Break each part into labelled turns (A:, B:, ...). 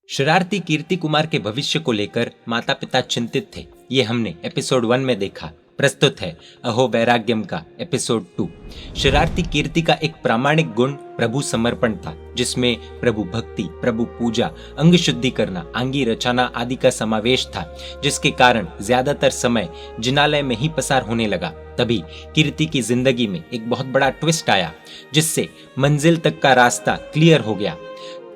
A: शरारती कीर्ति कुमार के भविष्य को लेकर माता पिता चिंतित थे। ये हमने एपिसोड 1 में देखा। प्रस्तुत है अहो वैराग्यम का एपिसोड 2। शरारती कीर्ति का एक प्रामाणिक गुण प्रभु समर्पण था, जिसमें प्रभु भक्ति, प्रभु पूजा, अंग शुद्धि करना, आंगी रचाना आदि का समावेश था, जिसके कारण ज्यादातर समय जिनालय में ही पसार होने लगा। तभी कीर्ति की जिंदगी में एक बहुत बड़ा ट्विस्ट आया, जिससे मंजिल तक का रास्ता क्लियर हो गया।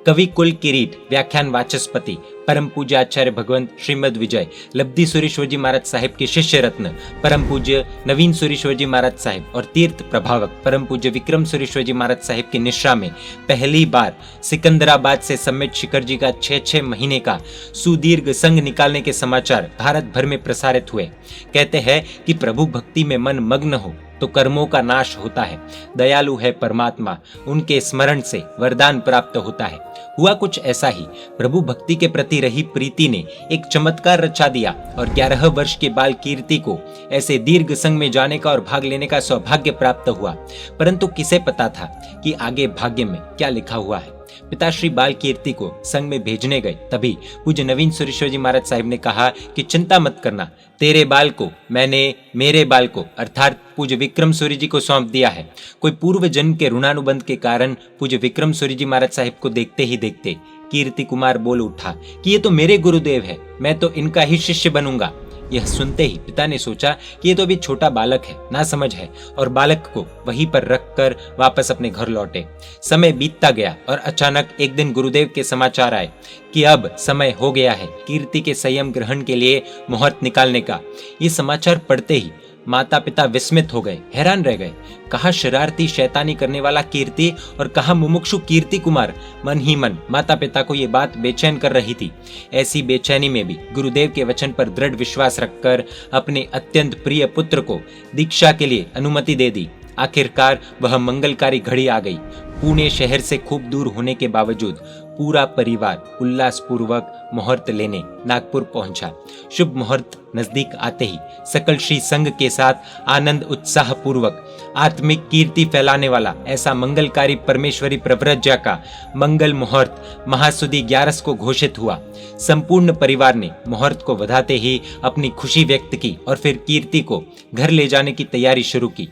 A: कवि कुल किरीट, व्याख्यान वाचस्पति, परम पूज्य आचार्य भगवंत श्रीमद विजय लब्धि सुरेश्वरजी महाराज साहिब के शिष्य रत्न परम पूज्य नवीन सुरेश्वरजी महाराज साहिब और तीर्थ प्रभावक परम पूज्य विक्रम सुरेश्वरजी महाराज साहिब की निश्रा में पहली बार सिकंदराबाद से सम्मेत शिखर जी का 6 महीने का सुदीर्घ संघ निकालने के समाचार भारत भर में प्रसारित हुए। कहते हैं कि प्रभु भक्ति में मन मग्न हो तो कर्मों का नाश होता है। दयालु है परमात्मा, उनके स्मरण से वरदान प्राप्त होता है। हुआ कुछ ऐसा ही। प्रभु भक्ति के प्रति रही प्रीति ने एक चमत्कार रचा दिया और 11 वर्ष के बाल कीर्ति को ऐसे दीर्घ संघ में जाने का और भाग लेने का सौभाग्य प्राप्त हुआ। परंतु किसे पता था कि आगे भाग्य में क्या लिखा हुआ है। पिताश्री बाल कीर्ति को संघ में भेजने गए। तभी पूज्य नवीन सुरेश्वरजी महाराज साहिब ने कहा कि चिंता मत करना, तेरे बाल को मैंने मेरे बाल को अर्थात पूज्य विक्रम सूर्य जी को सौंप दिया है। कोई पूर्व जन्म के ऋणानुबंध के कारण पूज्य विक्रम सूर्य जी महाराज साहिब को देखते ही देखते कीर्ति कुमार बोल उठा कि ये तो मेरे गुरुदेव है, मैं तो इनका ही शिष्य बनूंगा। यह सुनते ही पिता ने सोचा कि ये तो अभी छोटा बालक है, ना समझ है, और बालक को वहीं पर रखकर वापस अपने घर लौटे। समय बीतता गया और अचानक एक दिन गुरुदेव के समाचार आए कि अब समय हो गया है कीर्ति के संयम ग्रहण के लिए मुहूर्त निकालने का। ये समाचार पढ़ते ही माता पिता विस्मित हो गए, हैरान रह गए। कहा शरारती शैतानी करने वाला कीर्ति और कहा मुमुक्षु कीर्ति कुमार। मन ही मन माता पिता को ये बात बेचैन कर रही थी। ऐसी बेचैनी में भी गुरुदेव के वचन पर दृढ़ विश्वास रखकर अपने अत्यंत प्रिय पुत्र को दीक्षा के लिए अनुमति दे दी। आखिरकार वह मंगलकारी घड़ी आ गई। पुणे शहर से खूब दूर होने के बावजूद पूरा परिवार उल्लासपूर्वक मुहूर्त लेने नागपुर पहुंचा। शुभ मुहूर्त नजदीक आते ही सकल श्री संघ के साथ आनंद उत्साह पूर्वक आत्मिक कीर्ति फैलाने वाला ऐसा मंगलकारी परमेश्वरी प्रव्रज्या का मंगल मुहूर्त महासुदी 11 को घोषित हुआ। संपूर्ण परिवार ने मुहूर्त को बधाते ही अपनी खुशी व्यक्त की और फिर कीर्ति को घर ले जाने की तैयारी शुरू की।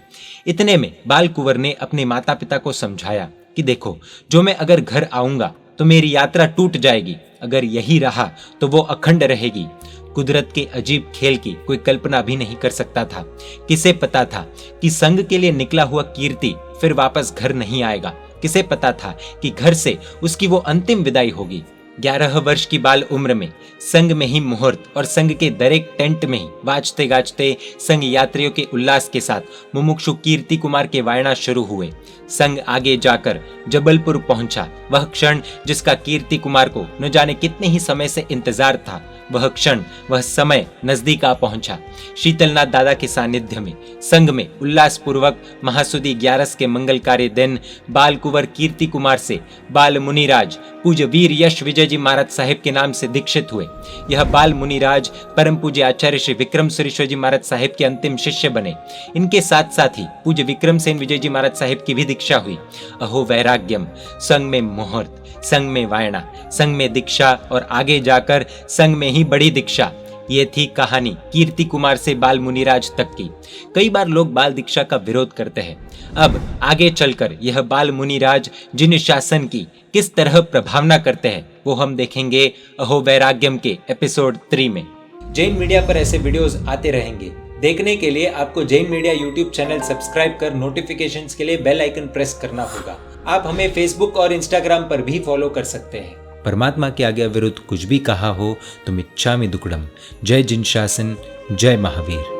A: इतने में बाल कुंवर ने अपने माता पिता को समझाया कि देखो, जो मैं अगर घर आऊंगा तो मेरी यात्रा टूट जाएगी, अगर यही रहा तो वो अखंड रहेगी। कुदरत के अजीब खेल की कोई कल्पना भी नहीं कर सकता था। किसे पता था कि संघ के लिए निकला हुआ कीर्ति फिर वापस घर नहीं आएगा। किसे पता था कि घर से उसकी वो अंतिम विदाई होगी। 11 वर्ष की बाल उम्र में संघ में ही मुहूर्त और संघ के दरेक टेंट में ही वाजते गाजते संघ यात्रियों के उल्लास के साथ मुमुक्षु कीर्ति कुमार के वायना शुरू हुए। संघ आगे जाकर जबलपुर पहुंचा। वह क्षण जिसका कीर्ति कुमार को न जाने कितने ही समय से इंतजार था, वह क्षण, वह समय नजदीक आ पहुंचा। शीतलनाथ दादा के सानिध्य में संघ में उल्लास पूर्वक महासुदी 11 के मंगलकारी दिन बाल कुंवर कीर्ति कुमार से बाल मुनिराज पूज्य वीर यश विजय जी महाराज साहिब के नाम से दीक्षित हुए। यह बाल मुनिराज परम पूज्य आचार्य श्री विक्रम सुरेश्वर जी महाराज साहिब के अंतिम शिष्य बने। इनके साथ साथ ही पूज्य विक्रम सेन विजय जी महाराज साहिब की भी दीक्षा हुई। अहो वैराग्यम, संघ में मुहूर्त, संघ में वायना, संघ में दीक्षा और आगे जाकर संघ में ही बड़ी दीक्षा। ये थी कहानी कीर्ति कुमार से बाल मुनिराज तक की। कई बार लोग बाल दीक्षा का विरोध करते हैं। अब आगे चलकर यह बाल मुनिराज जिन शासन की किस तरह प्रभावना करते हैं वो हम देखेंगे अहो वैराग्यम के एपिसोड 3 में। जैन मीडिया पर ऐसे वीडियोस आते रहेंगे। देखने के लिए आपको Jain media YouTube channel subscribe कर नोटिफिकेशंस के लिए बेल आइकन प्रेस करना होगा। आप हमें फेसबुक और इंस्टाग्राम पर भी फॉलो कर सकते हैं। परमात्मा के आज्ञा विरुद्ध कुछ भी कहा हो तो मिच्छामि दुक्कडम। जय जिन शासन, जय महावीर।